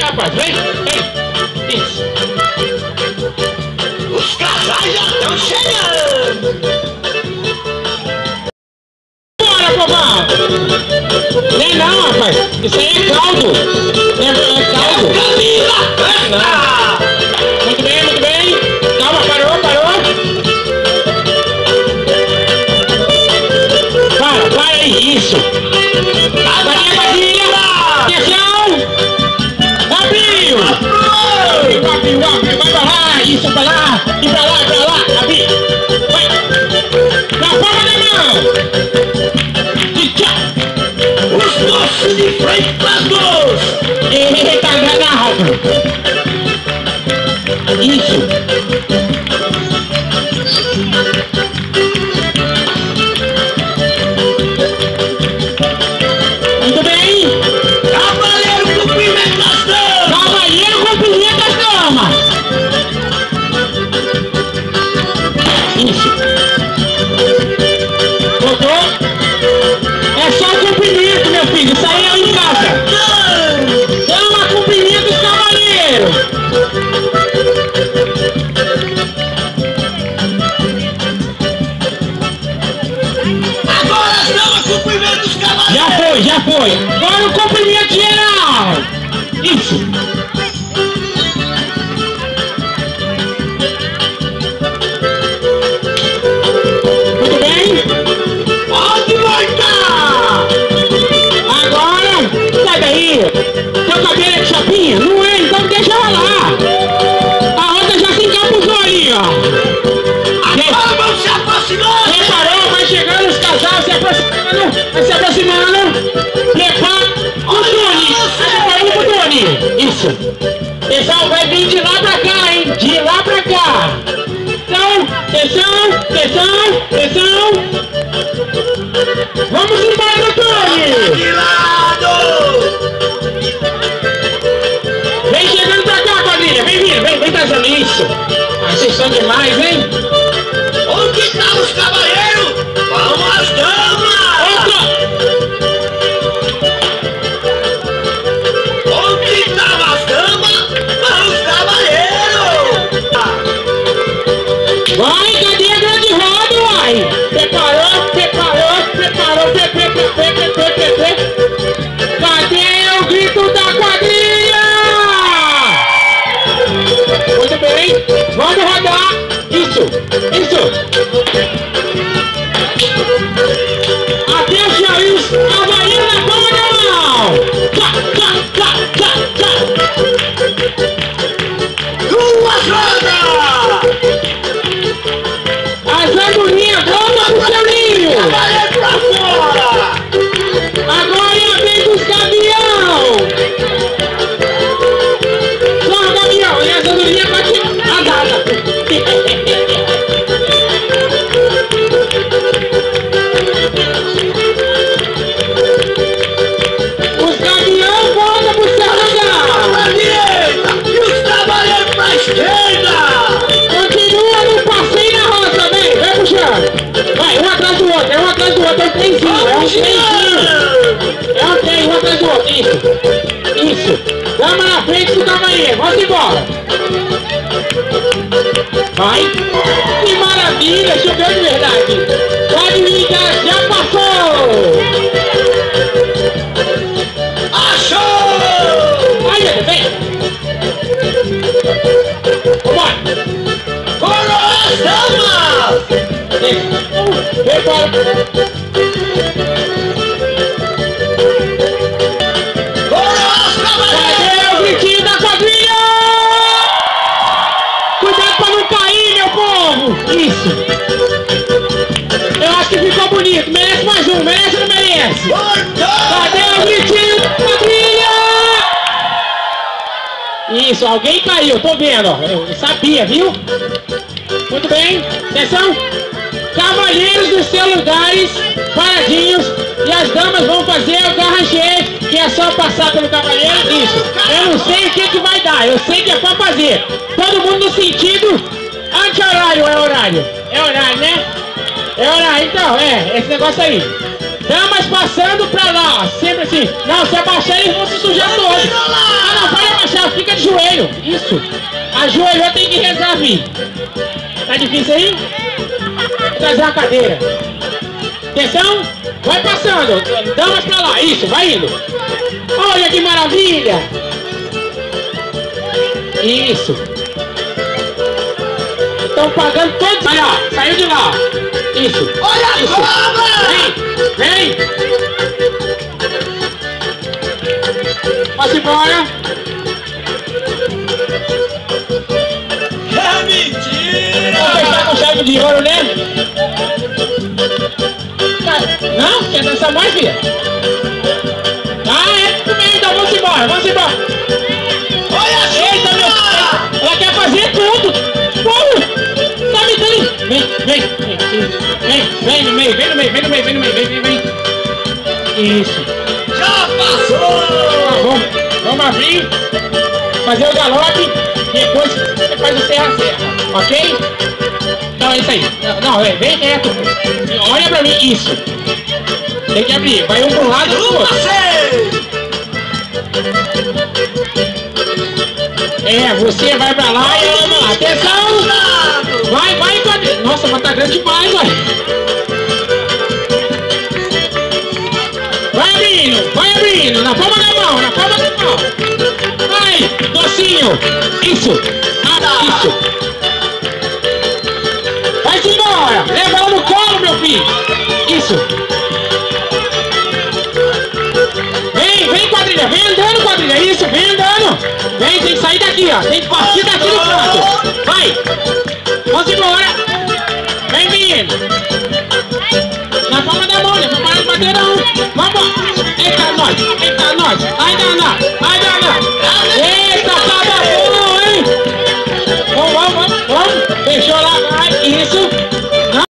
rapaz, vem, vem. Isso. Os casais já estão chegando. Bora, Popão. Não, rapaz. Isso aí é caldo. É caldo. Camila, Não. Muito bem, muito bem. Calma, parou. Para aí, isso. Vadia. Atenção. Abriu, vai pra lá, isso, pra lá, e pra lá, abriu. Vai. Na palma da mão. E tchau. os nossos de frente pras duas. Eita, agarrado. Isso. Muito bem. Cavaleiro cumprimenta as damas. Cavaleiro cumprimenta as damas. Isso. Voltou. É só cumprimento, meu filho. Isso aí é em casa. Dama, cumprimenta os cavaleiros. Agora as damas cumprimentam os cavaleiros. Já foi. Agora o cumprimento geral. Isso. Muito bem. Pode voltar. Agora, sai daí. Teu cabelo é de chapinha? Não é, então deixa ela lá. A outra já se encapuzou ali, ó. Agora vamos se aproximando. Reparou? Vai chegando os casais, se aproximando. Prepara o Tony. Agora o Tony. Isso. Pessoal, vai vir de lá pra cá, hein? De lá pra cá. Então, atenção. Vamos embora, Tony. De lado. Vem chegando pra cá, quadrilha. Vem vindo, vem trazendo isso. Ah, vocês são demais, hein? Onde estão os cavaleiros? Vamos as damas. Outra. Onde estão as damas? Vamos os cavaleiros. Vai, cadê a grande roda, uai? Preparou. Cadê o grito da quadrilha? Muito bem, vamos rodar. Isso. Atenção aí, os cavaleiros na palma da mão. Tá. Duas rodas. As andorinhas, volta pro seu ninho. Cavaleiro pra fora. Agora é a vez dos gavião. Só o gavião, e as andorinhas batem as asas. Os gavião voltam pro seu lugar. Pra direita. E os cavaleiros pra esquerda. Continua no passeio na roça, vem puxando. Vai, um atrás do outro, é um trenzinho, é um trem, um atrás do outro, isso. Dama na frente do cavaleiro, vamos embora. Vai. Que maravilha, choveu de verdade. Pode vir, já passou. Achou. Aí, vem. Vambora. Coroa as damas. Vem embora. Coroa os cavaleiros. Cadê o gritinho da quadrilha? Cuidado pra não cair, meu povo! Isso! Eu acho que ficou bonito. Merece mais um, merece ou não merece? Cadê o gritinho da quadrilha? Isso, alguém caiu, tô vendo, ó. Eu sabia, viu? Muito bem, atenção! Cavalheiros dos seus lugares, paradinhos, e as damas vão fazer o garranchê, que é só passar pelo cavaleiro. Isso, eu não sei o que vai dar, eu sei que é pra fazer. Todo mundo no sentido anti-horário, é horário? É horário, né? É horário, então, esse negócio aí. Damas passando pra lá, ó, sempre assim. Não, se abaixar eles vão se sujar todos. Ah, não, vai abaixar, ajoelho. Isso. Ajoelhou, tem que rezar, vi. Tá difícil aí? Vou trazer uma cadeira. Atenção. Vai passando. Damas pra lá. Isso, vai indo. Olha que maravilha. Isso. Estão pagando todos. Olha, ó, saiu de lá. Isso. Olha isso. a cobra! Vem, vem. Passa embora. É mentira! Vou fechar com chave de ouro, né? Não? Quer dançar mais, filha? Ah, é tudo bem, então vamos embora, vamos embora. Olha a Eita, meu chuva! Deus, ela quer fazer tudo. Como? Tá me dando. Vem, vem, vem no meio, vem no meio, vem no meio, vem no meio, vem. Isso. Já passou! Tá bom, vamos abrir, fazer o galope, depois você faz o serra-serra, ok? Então é isso aí. Não, vem reto. Olha pra mim, isso. Tem que abrir, vai um pro lado e pro outro. É, você vai pra lá e eu vou lá. Atenção! Vai, quadrilha. Nossa, mas tá grande demais, olha. Vai abrindo, na palma da mão, na palma da mão. Vai, docinho. Isso. Isso. Vai-se embora. Leva ela no colo, meu filho. Isso. Vem, quadrilha. Vem andando, quadrilha. Isso, vem andando. Vem, tem que sair daqui, ó. Tem que partir daqui do canto. Vai. Vamos embora. Vem, menino. Na palma da mão, né? Não para de bater, não. Vamos. Eita, nós. Ai, danado.